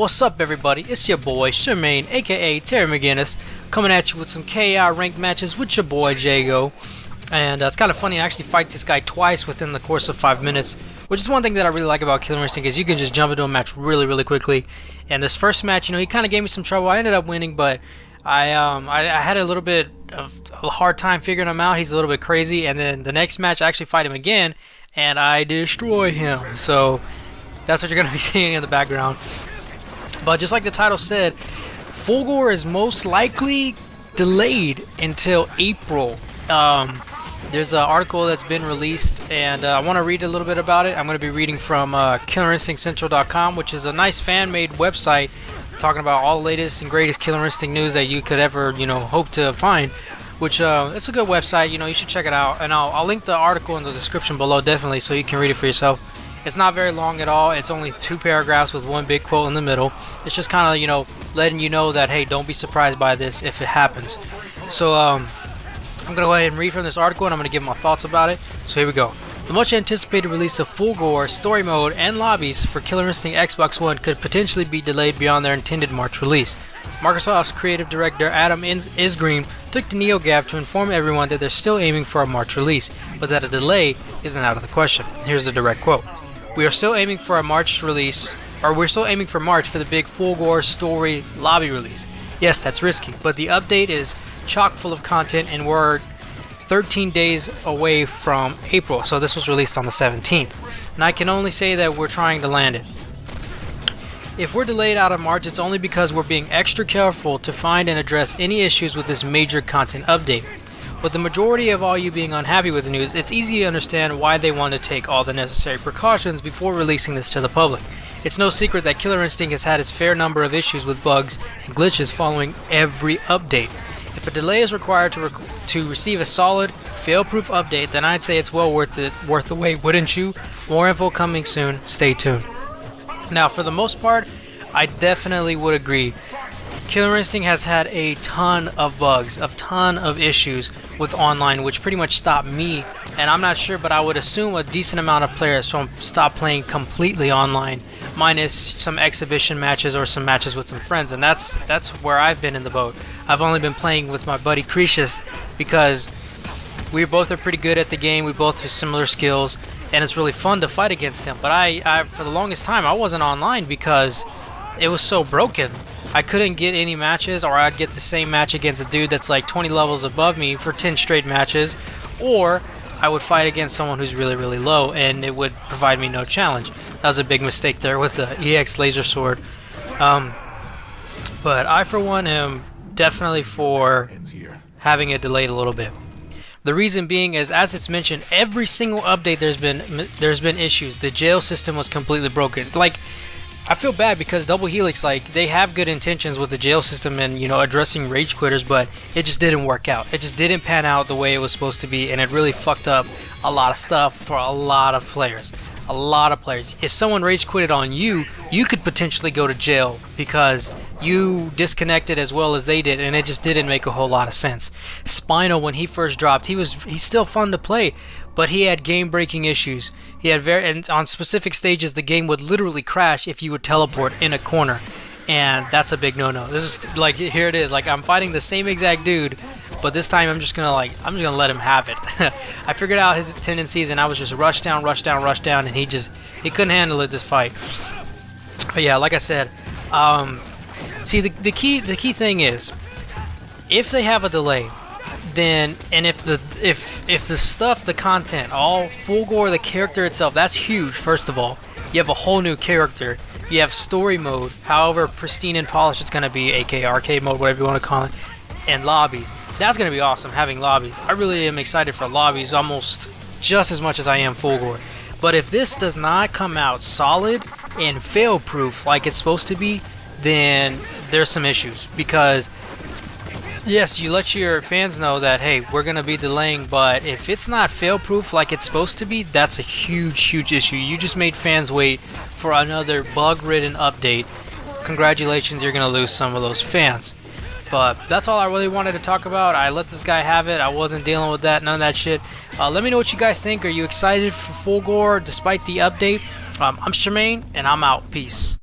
What's up, everybody? It's your boy Charmaine, aka Terry McGinnis, coming at you with some KI ranked matches with your boy Jago. And it's kind of funny, I actually fight this guy twice within the course of 5 minutes, which is one thing that I really like about Killer Instinct, is you can just jump into a match really quickly. And this first match, he kind of gave me some trouble. I ended up winning, but I had a little bit of a hard time figuring him out. He's a little bit crazy. And then the next match, I actually fight him again, and I destroy him. So that's what you're going to be seeing in the background. But just like the title said, Fulgore is most likely delayed until April. There's an article that's been released, and I want to read a little bit about it. I'm going to be reading from KillerInstinctCentral.com, which is a nice fan-made website talking about all the latest and greatest Killer Instinct news that you could ever, hope to find. Which it's a good website. You should check it out, and I'll link the article in the description below, definitely, so you can read it for yourself. It's not very long at all. It's only 2 paragraphs with one big quote in the middle. It's just kind of, letting you know that, hey, don't be surprised by this if it happens. So, I'm going to go ahead and read from this article, and I'm going to give my thoughts about it. So here we go. The much anticipated release of Fulgore, story mode, and lobbies for Killer Instinct Xbox One could potentially be delayed beyond their intended March release. Microsoft's creative director Adam Isgreen took the NeoGAF to inform everyone that they're still aiming for a March release, but that a delay isn't out of the question. Here's the direct quote. We are still aiming for a March release, or we're still aiming for March for the big Fulgore story lobby release. Yes, that's risky, but the update is chock full of content, and we're 13 days away from April, so this was released on the 17th. And I can only say that we're trying to land it. If we're delayed out of March, it's only because we're being extra careful to find and address any issues with this major content update. With the majority of all you being unhappy with the news, it's easy to understand why they want to take all the necessary precautions before releasing this to the public. It's no secret that Killer Instinct has had its fair number of issues with bugs and glitches following every update. If a delay is required to receive a solid, fail-proof update, then I'd say it's well worth the wait, wouldn't you? More info coming soon. Stay tuned. Now, for the most part, I definitely would agree. Killer Instinct has had a ton of bugs, a ton of issues with online, which pretty much stopped me, and I'm not sure, but I would assume a decent amount of players stop playing completely online, minus some exhibition matches or some matches with some friends, and that's where I've been in the boat. I've only been playing with my buddy Cretius because we both are pretty good at the game, we both have similar skills, and it's really fun to fight against him. But I for the longest time, I wasn't online because it was so broken. I couldn't get any matches, or I'd get the same match against a dude that's like 20 levels above me for 10 straight matches, or I would fight against someone who's really low, and it would provide me no challenge. That was a big mistake there with the EX laser sword. But I, for one, am definitely for having it delayed a little bit. The reason being is, as it's mentioned, every single update there's been issues. The jail system was completely broken. I feel bad because Double Helix, they have good intentions with the jail system and, addressing rage quitters, but it just didn't work out. It just didn't pan out the way it was supposed to be, and it really fucked up a lot of stuff for a lot of players. A lot of players. If someone rage quitted on you, you could potentially go to jail because you disconnected as well as they did, and it just didn't make a whole lot of sense. Spinal, when he first dropped, he's still fun to play, but he had game-breaking issues. He had and on specific stages, the game would literally crash if you would teleport in a corner, and that's a big no-no. This is here it is. I'm fighting the same exact dude, but this time I'm just gonna let him have it. I figured out his tendencies, and I was just rush down, and he couldn't handle it this fight. But yeah, like I said, see, the key thing is, if they have a delay, then, and if the stuff, the content, all Fulgore, the character itself, that's huge. First of all, you have a whole new character. You have story mode, however pristine and polished it's gonna be, aka arcade mode, whatever you want to call it, and lobbies. That's gonna be awesome, having lobbies. I really am excited for lobbies, almost just as much as I am Fulgore. But if this does not come out solid and fail-proof like it's supposed to be, then there's some issues. Because yes, you let your fans know that, hey, we're gonna be delaying, but if it's not fail-proof like it's supposed to be, that's a huge issue. You just made fans wait for another bug-ridden update. Congratulations, you're gonna lose some of those fans. But that's all I really wanted to talk about. I let this guy have it. I wasn't dealing with that, none of that shit. Let me know what you guys think. Are you excited for Fulgore despite the update? I'm Charmaine, and I'm out. Peace.